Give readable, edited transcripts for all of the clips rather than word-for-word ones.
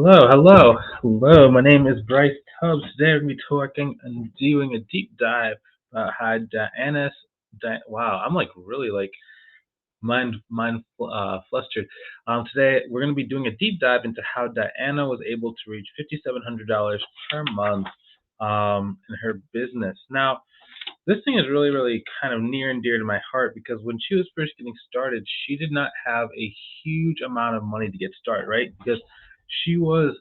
Hello. My name is Bryce Tubbs. Today we're going to be talking and doing a deep dive about how wow, I'm like really like flustered. Today we're going to be doing a deep dive into how Diana was able to reach $5,700 per month in her business. Now, this thing is really kind of near and dear to my heart because when she was first getting started, she did not have a huge amount of money to get started, right? Because she was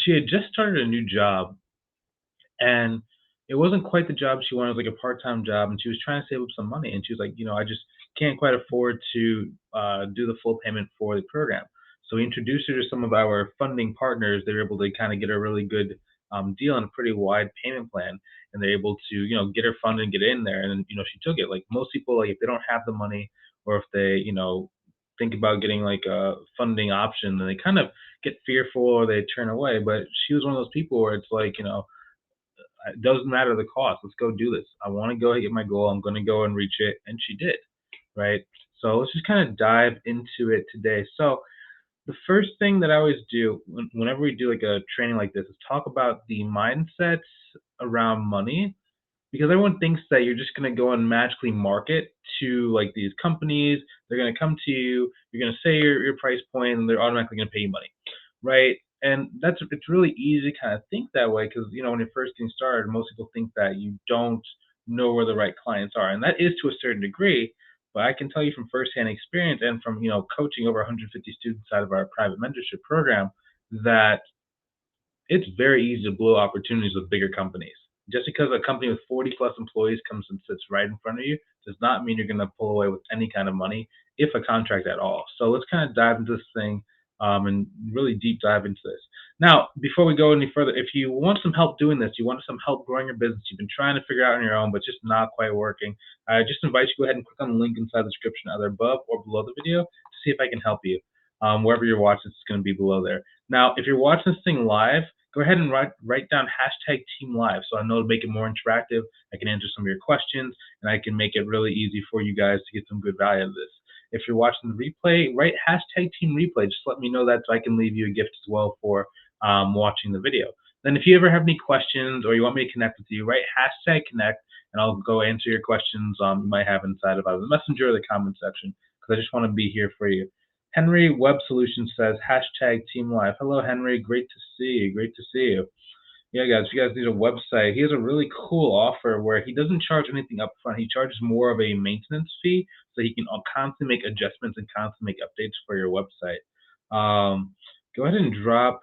she had just started a new job, and it wasn't quite the job she wanted. It was like a part-time job, and she was trying to save up some money, and she was like, I just can't quite afford to do the full payment for the program. So we introduced her to some of our funding partners. They were able to kind of get a really good deal on a pretty wide payment plan, and they're able to get her funded and get in there. And she took it. Like most people, like if they don't have the money, or if they think about getting like a funding option, then they kind of get fearful or they turn away. But she was one of those people where it's like, it doesn't matter the cost. Let's go do this. I want to go get my goal. I'm going to go and reach it. And she did, right? So let's just kind of dive into it today. So the first thing that I always do whenever we do like a training like this is talk about the mindsets around money, because everyone thinks that you're just going to go and magically market to like these companies. They're going to come to you. You're going to say your price point, and they're automatically going to pay you money, right? And it's really easy to kind of think that way because when you're first getting started, most people think that you don't know where the right clients are, and that is to a certain degree. But I can tell you from firsthand experience and from coaching over 150 students out of our private mentorship program that it's very easy to blow opportunities with bigger companies. Just because a company with 40 plus employees comes and sits right in front of you does not mean you're going to pull away with any kind of money, if a contract at all. So let's kind of dive into this thing and really deep dive into this. Now, before we go any further, if you want some help doing this, you want some help growing your business, you've been trying to figure out on your own, but just not quite working, I just invite you to go ahead and click on the link inside the description either above or below the video to see if I can help you. Wherever you're watching, it's going to be below there. Now, if you're watching this thing live, go ahead and write down hashtag Team Live so I know to make it more interactive. I can answer some of your questions, and I can make it really easy for you guys to get some good value out of this. If you're watching the replay, write hashtag Team Replay. Just let me know that so I can leave you a gift as well for watching the video. Then if you ever have any questions or you want me to connect with you, write hashtag Connect, and I'll go answer your questions you might have inside of either the messenger or the comment section because I just want to be here for you. Henry Web Solutions says hashtag Team Live. Hello, Henry. Great to see you. Great to see you. Yeah, guys, if you guys need a website, he has a really cool offer where he doesn't charge anything up front. He charges more of a maintenance fee so he can constantly make adjustments and constantly make updates for your website. Go ahead and drop.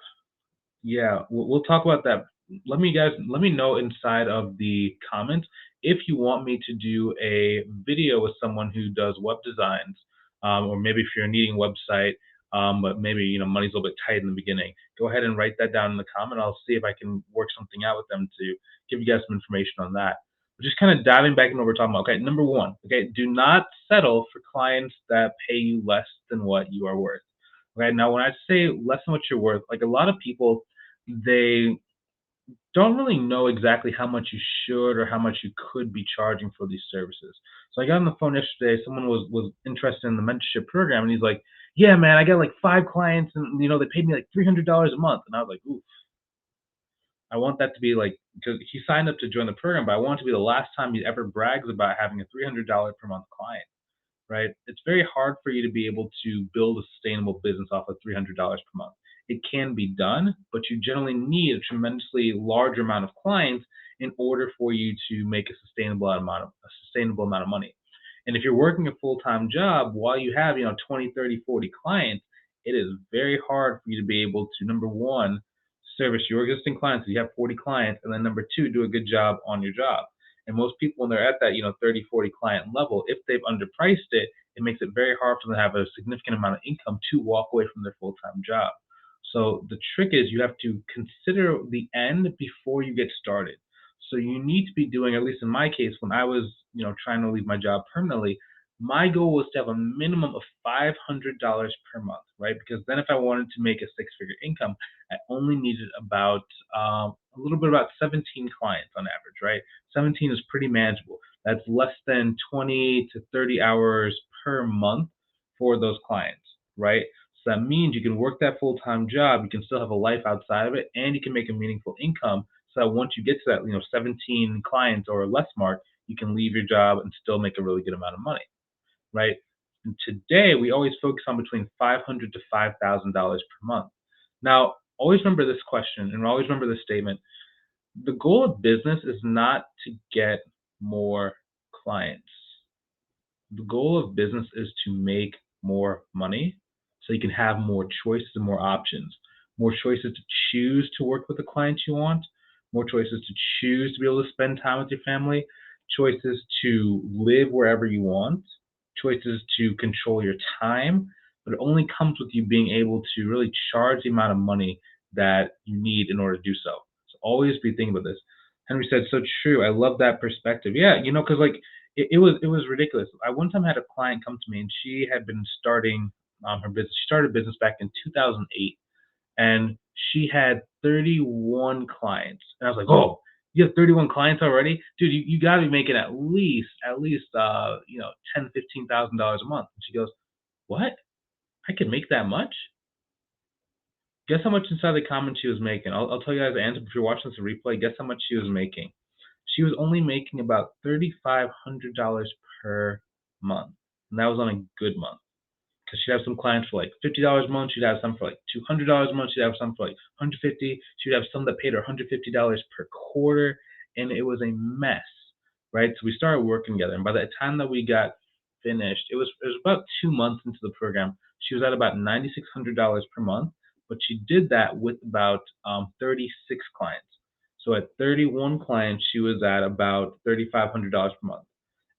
Yeah, we'll talk about that. Let me know inside of the comments if you want me to do a video with someone who does web designs, or maybe if you're needing a website, but maybe money's a little bit tight in the beginning. Go ahead and write that down in the comment. I'll see if I can work something out with them to give you guys some information on that. But just kind of diving back into what we're talking about. Okay, number one. Okay, do not settle for clients that pay you less than what you are worth. Okay, now when I say less than what you're worth, like a lot of people, they don't really know exactly how much you should or how much you could be charging for these services. So I got on the phone yesterday. Someone was interested in the mentorship program, and he's like, "Yeah, man, I got like 5 clients, and they paid me like $300 a month." And I was like, "Ooh, I want that to be like," because he signed up to join the program, but I want it to be the last time he ever brags about having a $300 per month client. Right? It's very hard for you to be able to build a sustainable business off of $300 per month. It can be done, but you generally need a tremendously large amount of clients in order for you to make a sustainable amount of money. And if you're working a full-time job while you have 20, 30, 40 clients, it is very hard for you to be able to, number one, service your existing clients if you have 40 clients, and then number two, do a good job on your job. And most people, when they're at that 30, 40 client level, if they've underpriced it, it makes it very hard for them to have a significant amount of income to walk away from their full-time job. So the trick is you have to consider the end before you get started. So you need to be doing, at least in my case, when I was trying to leave my job permanently, my goal was to have a minimum of $500 per month, right? Because then if I wanted to make a six-figure income, I only needed about a little bit about 17 clients on average, right? 17 is pretty manageable. That's less than 20 to 30 hours per month for those clients, right? So that means you can work that full-time job, you can still have a life outside of it, and you can make a meaningful income. So that once you get to that, 17 clients or less mark, you can leave your job and still make a really good amount of money, right? And today, we always focus on between $500 to $5,000 per month. Now, always remember this question and always remember this statement. The goal of business is not to get more clients. The goal of business is to make more money so you can have more choices and more options, more choices to choose to work with the clients you want, more choices to choose to be able to spend time with your family, choices to live wherever you want, choices to control your time. But it only comes with you being able to really charge the amount of money that you need in order to do so. So always be thinking about this. Henry said, so true. I love that perspective. Yeah, because like it was ridiculous. I one time had a client come to me and she had been starting her business. She started a business back in 2008, and she had 31 clients. And I was like, "Oh, you have 31 clients already, dude? You got to be making at least $10,000-$15,000 a month." And she goes, "What? I can make that much?" Guess how much inside the comment she was making? I'll tell you guys the answer. If you're watching this replay, guess how much she was making? She was only making about $3,500 per month, and that was on a good month. Because she'd have some clients for like $50 a month, she'd have some for like $200 a month, she'd have some for like 150. She'd have some that paid her $150 per quarter, and it was a mess, right? So we started working together, and by the time that we got finished, it was about 2 months into the program. She was at about $9,600 per month, but she did that with about 36 clients. So at 31 clients, she was at about $3,500 per month.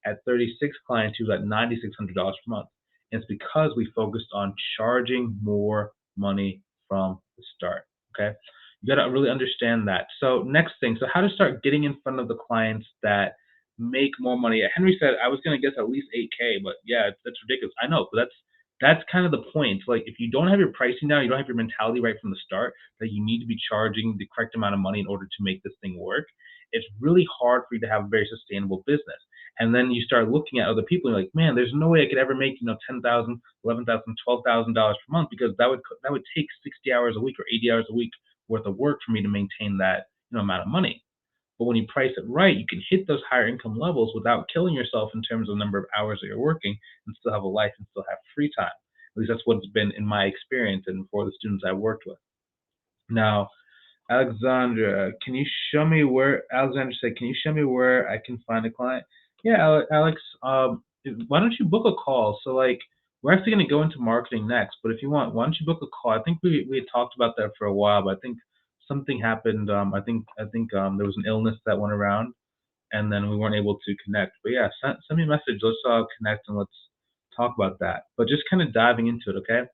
At 36 clients, she was at $9,600 per month. And it's because we focused on charging more money from the start. Okay. You got to really understand that. So, next thing, so how to start getting in front of the clients that make more money. Henry said I was going to guess at least 8K, but yeah, that's ridiculous. I know, but that's kind of the point. Like, if you don't have your pricing down, you don't have your mentality right from the start that you need to be charging the correct amount of money in order to make this thing work. It's really hard for you to have a very sustainable business. And then you start looking at other people and you're like, man, there's no way I could ever make, $10,000, $11,000, $12,000 per month, because that would take 60 hours a week or 80 hours a week worth of work for me to maintain that amount of money. But when you price it right, you can hit those higher income levels without killing yourself in terms of the number of hours that you're working, and still have a life and still have free time. At least that's what's been in my experience and for the students I've worked with. Now, Alexandra, Alexandra said, can you show me where I can find a client? Yeah, Alex, why don't you book a call? So, like, we're actually going to go into marketing next, but if you want, why don't you book a call? I think we had talked about that for a while, but I think something happened. I think there was an illness that went around, and then we weren't able to connect. But yeah, send me a message. Let's connect and let's talk about that. But just kind of diving into it, okay?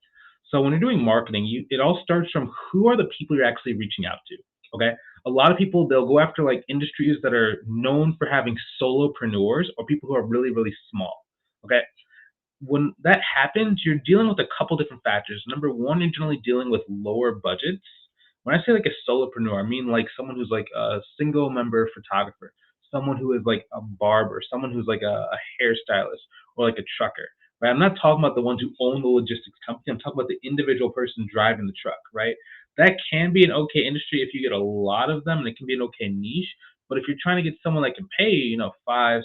So when you're doing marketing, it all starts from who are the people you're actually reaching out to, okay? A lot of people, they'll go after like industries that are known for having solopreneurs or people who are really, really small, okay? When that happens, you're dealing with a couple different factors. Number one, you're generally dealing with lower budgets. When I say like a solopreneur, I mean like someone who's like a single member photographer, someone who is like a barber, someone who's like a hairstylist, or like a trucker. Right? I'm not talking about the ones who own the logistics company. I'm talking about the individual person driving the truck, right? That can be an okay industry if you get a lot of them, and it can be an okay niche. But if you're trying to get someone that can pay, $5, $6,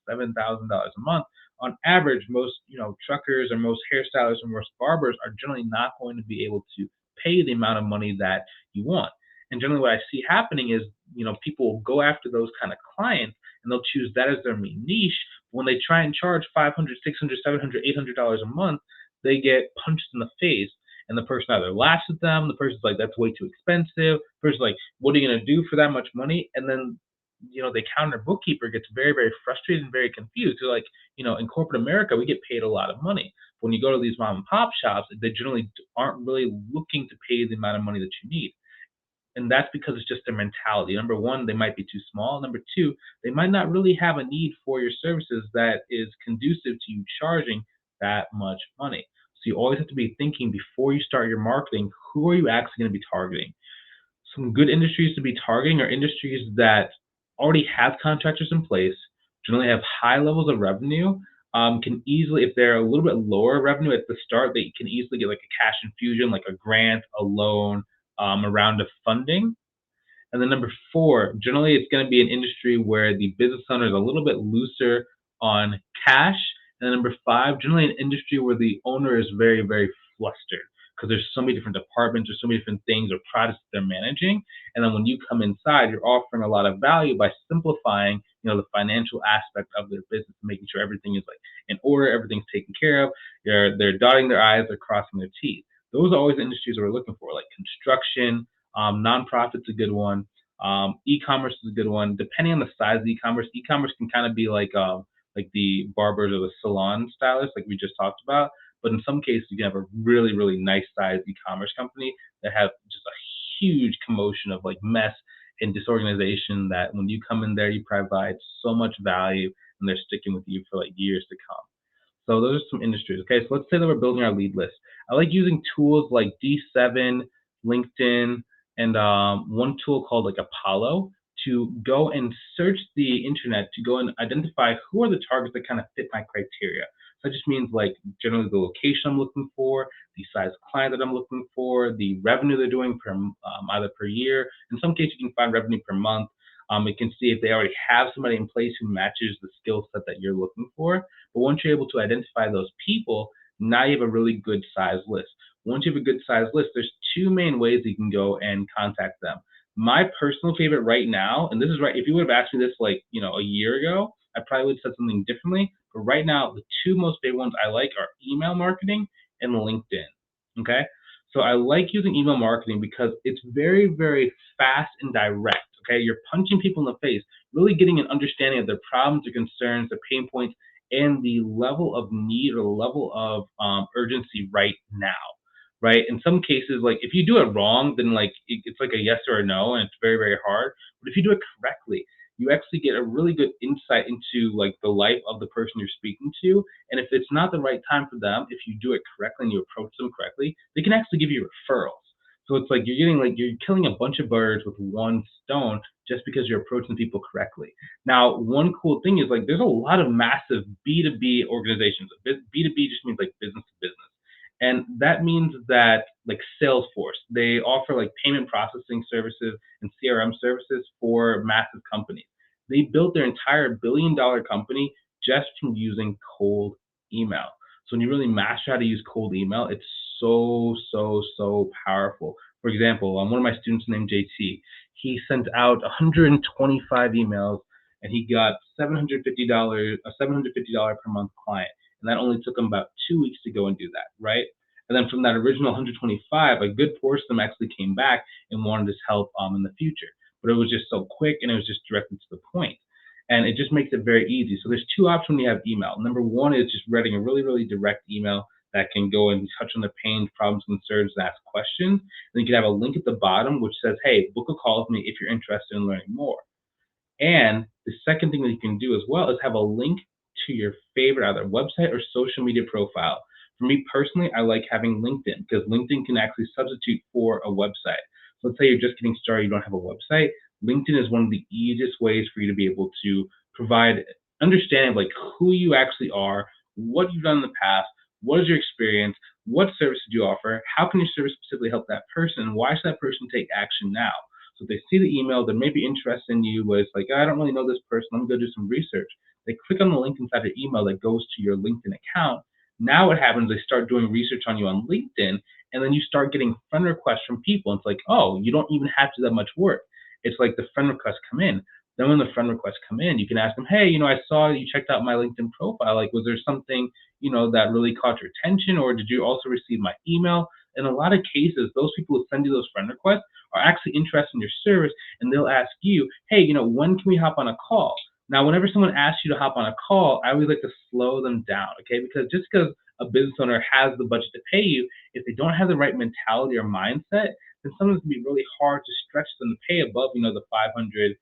$7,000 a month, on average, most truckers or most hairstylists or most barbers are generally not going to be able to pay the amount of money that you want. And generally, what I see happening is people will go after those kind of clients and they'll choose that as their main niche. When they try and charge $500, $600, $700, $800 a month, they get punched in the face. And the person either laughs at them, the person's like, that's way too expensive. The person's like, what are you going to do for that much money? And then the accountant or bookkeeper gets very, very frustrated and very confused. They're like, in corporate America, we get paid a lot of money. When you go to these mom and pop shops, they generally aren't really looking to pay the amount of money that you need. And that's because it's just their mentality. Number one, they might be too small. Number two, they might not really have a need for your services that is conducive to you charging that much money. So you always have to be thinking before you start your marketing, who are you actually going to be targeting? Some good industries to be targeting are industries that already have contractors in place, generally have high levels of revenue, can easily, if they're a little bit lower revenue at the start, they can easily get like a cash infusion, like a grant, a loan, a round of funding. And then number four, generally it's going to be an industry where the business owner is a little bit looser on cash. And then number five, generally an industry where the owner is very, very flustered because there's so many different departments, there's so many different things or products that they're managing. And then when you come inside, you're offering a lot of value by simplifying, the financial aspect of their business, making sure everything is like in order, everything's taken care of. They're dotting their I's, they're crossing their T's. Those are always the industries we're looking for, like construction, nonprofit's a good one. E-commerce is a good one. Depending on the size of e-commerce can kind of be like the barbers or the salon stylists, like we just talked about. But in some cases, you can have a really, really nice sized e-commerce company that have just a huge commotion of like mess and disorganization that when you come in there, you provide so much value and they're sticking with you for like years to come. So those are some industries. Okay, so let's say that we're building our lead list. I like using tools like D7, LinkedIn, and one tool called like Apollo to go and search the internet to go and identify who are the targets that kind of fit my criteria. So that just means like generally the location I'm looking for, the size client that I'm looking for, the revenue they're doing per either per year. In some cases, you can find revenue per month. It can see if they already have somebody in place who matches the skill set that you're looking for. But once you're able to identify those people, now you have a really good size list. Once you have a good size list, there's two main ways you can go and contact them. My personal favorite right now, and this is right, if you would have asked me this like, a year ago, I probably would have said something differently. But right now, the two most favorite ones I like are email marketing and LinkedIn. Okay. So I like using email marketing because it's very, very fast and direct. Okay. You're punching people in the face, really getting an understanding of their problems, their concerns, their pain points, and the level of need or the level of urgency right now, right? In some cases, like if you do it wrong, then like it's like a yes or a no, and it's very, very hard. But if you do it correctly, you actually get a really good insight into like the life of the person you're speaking to. And if it's not the right time for them, if you do it correctly and you approach them correctly, they can actually give you referrals. So it's like you're killing a bunch of birds with one stone just because you're approaching people correctly. Now, one cool thing is like there's a lot of massive B2B organizations. B2B just means like business to business. And that means that like Salesforce, they offer like payment processing services and CRM services for massive companies. They built their entire $1 billion company just from using cold email. So when you really master how to use cold email, it's so, so, so powerful. For example, one of my students named JT, he sent out 125 emails and he got $750, a $750 per month client. And that only took him about 2 weeks to go and do that, right? And then from that original 125, a good portion of them actually came back and wanted his help in the future. But it was just so quick and it was just directly to the point. And it just makes it very easy. So there's two options when you have email. Number one is just writing a really, really direct email that can go and touch on the pains, problems, concerns, and ask questions. And you can have a link at the bottom which says, hey, book a call with me if you're interested in learning more. And the second thing that you can do as well is have a link to your favorite either website or social media profile. For me personally, I like having LinkedIn because LinkedIn can actually substitute for a website. So let's say you're just getting started, you don't have a website. LinkedIn is one of the easiest ways for you to be able to provide understanding of like who you actually are, what you've done in the past, what is your experience, what services do you offer, how can your service specifically help that person, and why should that person take action now? So if they see the email, they may be interested in you, but it's like, I don't really know this person, let me go do some research. They click on the link inside their email that goes to your LinkedIn account. Now what happens, they start doing research on you on LinkedIn, and then you start getting friend requests from people. It's like, oh, you don't even have to do that much work. It's like the friend requests come in. Then when the friend requests come in, you can ask them, hey, I saw you checked out my LinkedIn profile. Like, was there something, that really caught your attention, or did you also receive my email? In a lot of cases, those people who send you those friend requests are actually interested in your service, and they'll ask you, hey, when can we hop on a call? Now, whenever someone asks you to hop on a call, I always like to slow them down, okay? Because just because a business owner has the budget to pay you, if they don't have the right mentality or mindset, then sometimes it can be really hard to stretch them to pay above, the 500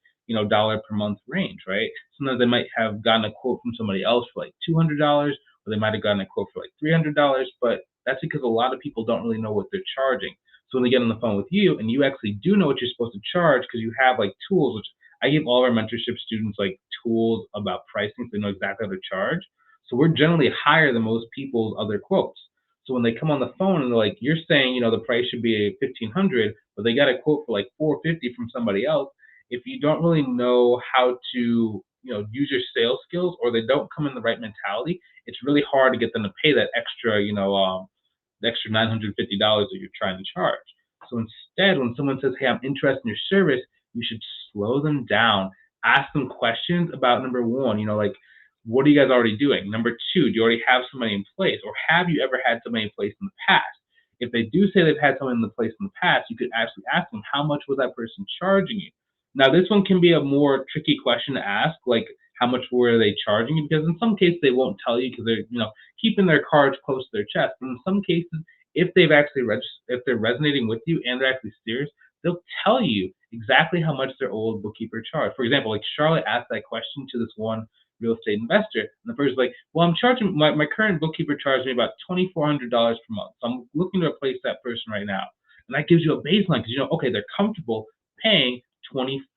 dollar per month range, right? Sometimes they might have gotten a quote from somebody else for like $200, or they might have gotten a quote for like $300, but that's because a lot of people don't really know what they're charging. So when they get on the phone with you and you actually do know what you're supposed to charge because you have like tools, which I give all our mentorship students like tools about pricing so they know exactly how to charge. So we're generally higher than most people's other quotes. So when they come on the phone and they're like, you're saying, the price should be 1,500, but they got a quote for like 450 from somebody else. If you don't really know how to, use your sales skills, or they don't come in the right mentality, it's really hard to get them to pay that extra, the extra $950 that you're trying to charge. So instead, when someone says, hey, I'm interested in your service, you should slow them down, ask them questions about number one, like, what are you guys already doing? Number two, do you already have somebody in place, or have you ever had somebody in place in the past? If they do say they've had someone in the place in the past, you could actually ask them, how much was that person charging you? Now, this one can be a more tricky question to ask, like, how much were they charging you? Because in some cases they won't tell you because they're, keeping their cards close to their chest. But in some cases, if they've actually if they're resonating with you and they're actually serious, they'll tell you exactly how much their old bookkeeper charged. For example, like Charlotte asked that question to this one real estate investor, and the person's like, well, I'm charging my current bookkeeper charged me about $2,400 per month. So I'm looking to replace that person right now. And that gives you a baseline because okay, they're comfortable paying $2,400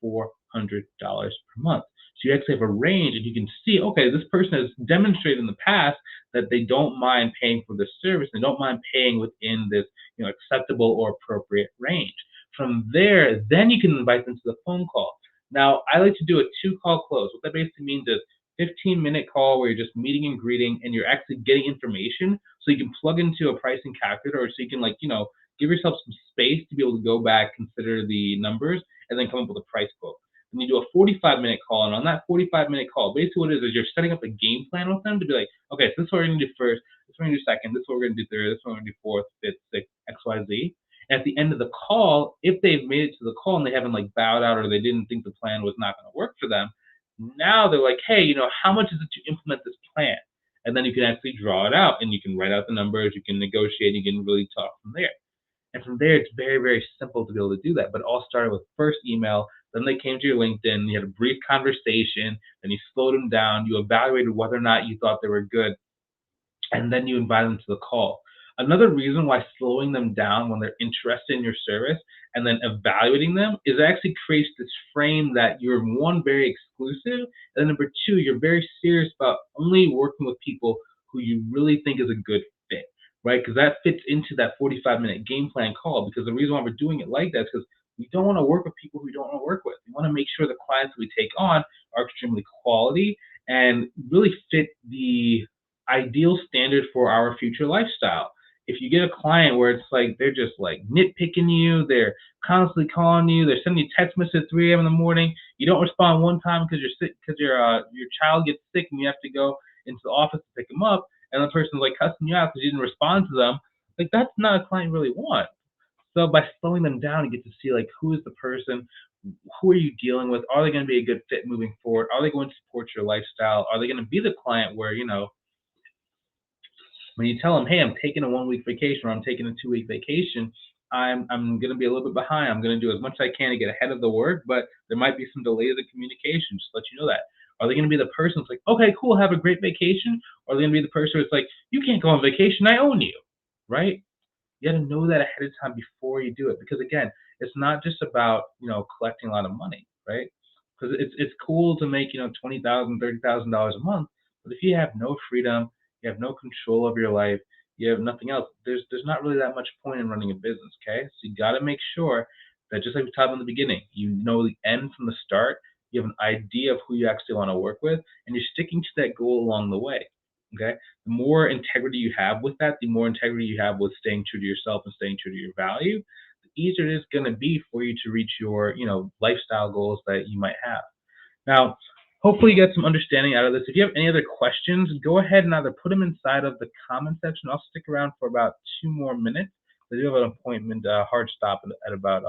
per month. So you actually have a range, and you can see, okay, this person has demonstrated in the past that they don't mind paying for this service. They don't mind paying within this, acceptable or appropriate range. From there, then you can invite them to the phone call. Now, I like to do a 2-call close. What that basically means is 15-minute call where you're just meeting and greeting, and you're actually getting information so you can plug into a pricing calculator, or so you can give yourself some space to be able to go back, consider the numbers, and then come up with a price quote. Then you do a 45-minute call, and on that 45-minute call, basically what it is you're setting up a game plan with them to be like, okay, so this is what we're going to do first, this is what we're going to do second, this is what we're going to do third, this is what we're going to do fourth, fifth, sixth, XYZ. And at the end of the call, if they've made it to the call and they haven't bowed out, or they didn't think the plan was not going to work for them, now they're like, hey, how much is it to implement this plan? And then you can actually draw it out, and you can write out the numbers, you can negotiate, you can really talk from there. And from there, it's very, very simple to be able to do that. But it all started with first email. Then they came to your LinkedIn. You had a brief conversation. Then you slowed them down. You evaluated whether or not you thought they were good. And then you invite them to the call. Another reason why slowing them down when they're interested in your service and then evaluating them is it actually creates this frame that you're, one, very exclusive, and then number two, you're very serious about only working with people who you really think is a good fit, right? Because that fits into that 45-minute game plan call. Because the reason why we're doing it like that is because we don't want to work with people who we don't want to work with. We want to make sure the clients we take on are extremely quality and really fit the ideal standard for our future lifestyle. If you get a client where it's like they're just nitpicking you, they're constantly calling you, they're sending you text messages at 3 a.m. in the morning, you don't respond one time because you're sick, because your child gets sick and you have to go into the office to pick them up, and the person's cussing you out because you didn't respond to them, that's not a client you really want. So by slowing them down, you get to see who is the person, who are you dealing with, are they going to be a good fit moving forward, are they going to support your lifestyle, are they going to be the client where when you tell them, hey, I'm taking a 1-week vacation, or I'm taking a 2-week vacation, I'm going to be a little bit behind. I'm going to do as much as I can to get ahead of the work, but there might be some delays in communication. Just let you know that. Are they going to be the person that's okay, cool, have a great vacation? Or are they going to be the person that's you can't go on vacation, I own you, right? You got to know that ahead of time before you do it, because again, it's not just about collecting a lot of money, right? Because it's cool to make $20,000, $30,000 a month, but if you have no freedom, you have no control over your life, you have nothing else, there's not really that much point in running a business, okay? So you got to make sure that, just like we talked about in the beginning, you know the end from the start, you have an idea of who you actually want to work with, and you're sticking to that goal along the way, okay? The more integrity you have with that, the more integrity you have with staying true to yourself and staying true to your value, the easier it is going to be for you to reach your, lifestyle goals that you might have. Now, hopefully you get some understanding out of this. If you have any other questions, go ahead and either put them inside of the comment section. I'll stick around for about 2 more minutes. I do have an appointment, hard stop at about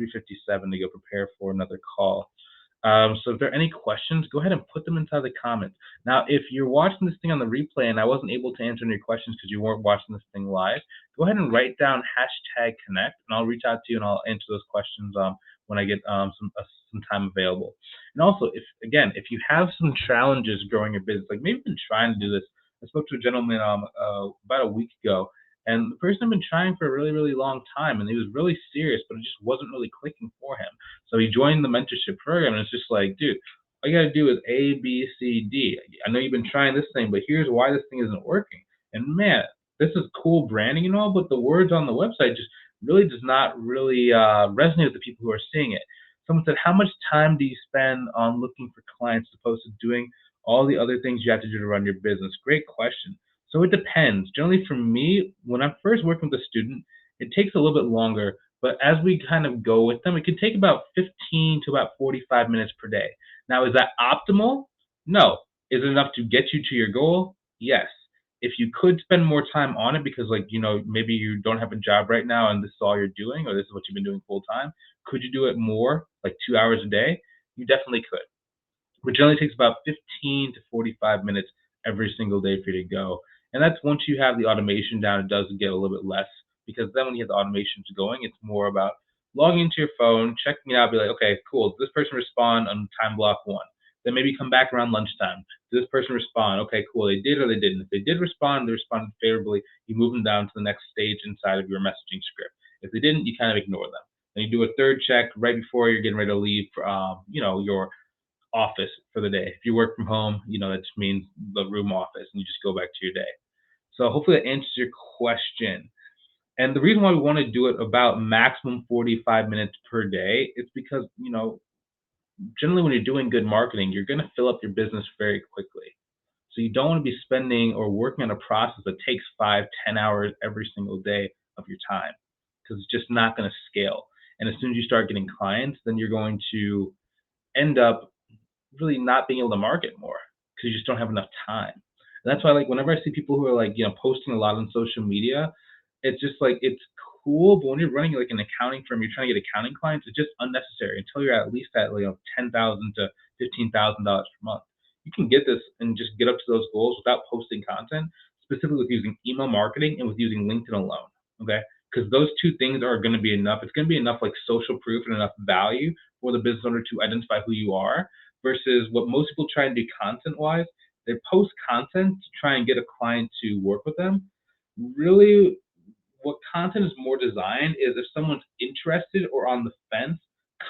3:57 to go prepare for another call. So if there are any questions, go ahead and put them inside the comments. Now, if you're watching this thing on the replay and I wasn't able to answer any questions because you weren't watching this thing live, go ahead and write down #connect, and I'll reach out to you and I'll answer those questions when I get some time available. And also, if you have some challenges growing your business, maybe you've been trying to do this. I spoke to a gentleman about a week ago, and the person had been trying for a really, really long time, and he was really serious, but it just wasn't really clicking for him. So he joined the mentorship program, and it's just dude, All you got to do is A, B, C, D. I know you've been trying this thing, but here's why this thing isn't working. And man, this is cool branding and all, but the words on the website just really does not really resonate with the people who are seeing it. Someone said, how much time do you spend on looking for clients as opposed to doing all the other things you have to do to run your business? Great question. So it depends. Generally, for me, when I'm first working with a student, it takes a little bit longer. But as we kind of go with them, it can take about 15 to about 45 minutes per day. Now, is that optimal? No. Is it enough to get you to your goal? Yes. If you could spend more time on it because, like, maybe you don't have a job right now and this is all you're doing, or this is what you've been doing full time, could you do it more, like 2 hours a day? You definitely could, which generally takes about 15 to 45 minutes every single day for you to go. And that's once you have the automation down, it does get a little bit less because then when you have the automations going, it's more about logging into your phone, checking it out, be like, okay, cool. Did this person respond on time block one? Then maybe come back around lunchtime. Did this person respond? Okay, cool. They did or they didn't. If they did respond, they responded favorably. You move them down to the next stage inside of your messaging script. If they didn't, you kind of ignore them. Then you do a third check right before you're getting ready to leave, your office for the day. If you work from home, that just means the room office, and you just go back to your day. So hopefully that answers your question. And the reason why we want to do it about maximum 45 minutes per day is because, generally when you're doing good marketing, you're going to fill up your business very quickly. So you don't want to be spending or working on a process that takes 5-10 hours every single day of your time because it's just not going to scale. And as soon as you start getting clients, then you're going to end up really not being able to market more because you just don't have enough time. And that's why, like, whenever I see people who are like, posting a lot on social media, it's just like it's cool, but when you're running like an accounting firm, you're trying to get accounting clients, it's just unnecessary until you're at least at $10,000 to $15,000 per month. You can get this and just get up to those goals without posting content, specifically with using email marketing and with using LinkedIn alone. Okay, because those two things are going to be enough. It's going to be enough like social proof and enough value for the business owner to identify who you are versus what most people try and do content wise. They post content to try and get a client to work with them. Really, what content is more designed is if someone's interested or on the fence,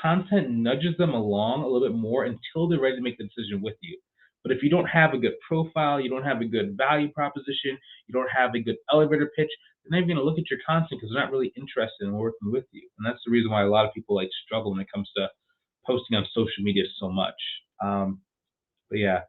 content nudges them along a little bit more until they're ready to make the decision with you. But if you don't have a good profile, you don't have a good value proposition, you don't have a good elevator pitch, they're not even going to look at your content because they're not really interested in working with you. And that's the reason why a lot of people like struggle when it comes to posting on social media so much. But yeah.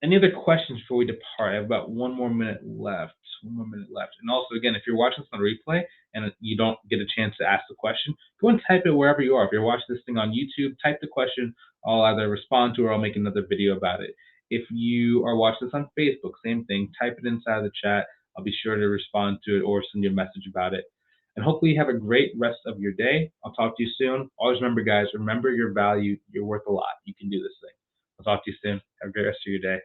Any other questions before we depart? I have about 1 more minute left. 1 more minute left. And also, again, if you're watching this on replay and you don't get a chance to ask the question, go and type it wherever you are. If you're watching this thing on YouTube, type the question. I'll either respond to it or I'll make another video about it. If you are watching this on Facebook, same thing. Type it inside of the chat. I'll be sure to respond to it or send you a message about it. And hopefully you have a great rest of your day. I'll talk to you soon. Always remember, guys, remember your value. You're worth a lot. You can do this thing. I'll talk to you soon. Have a great rest of your day.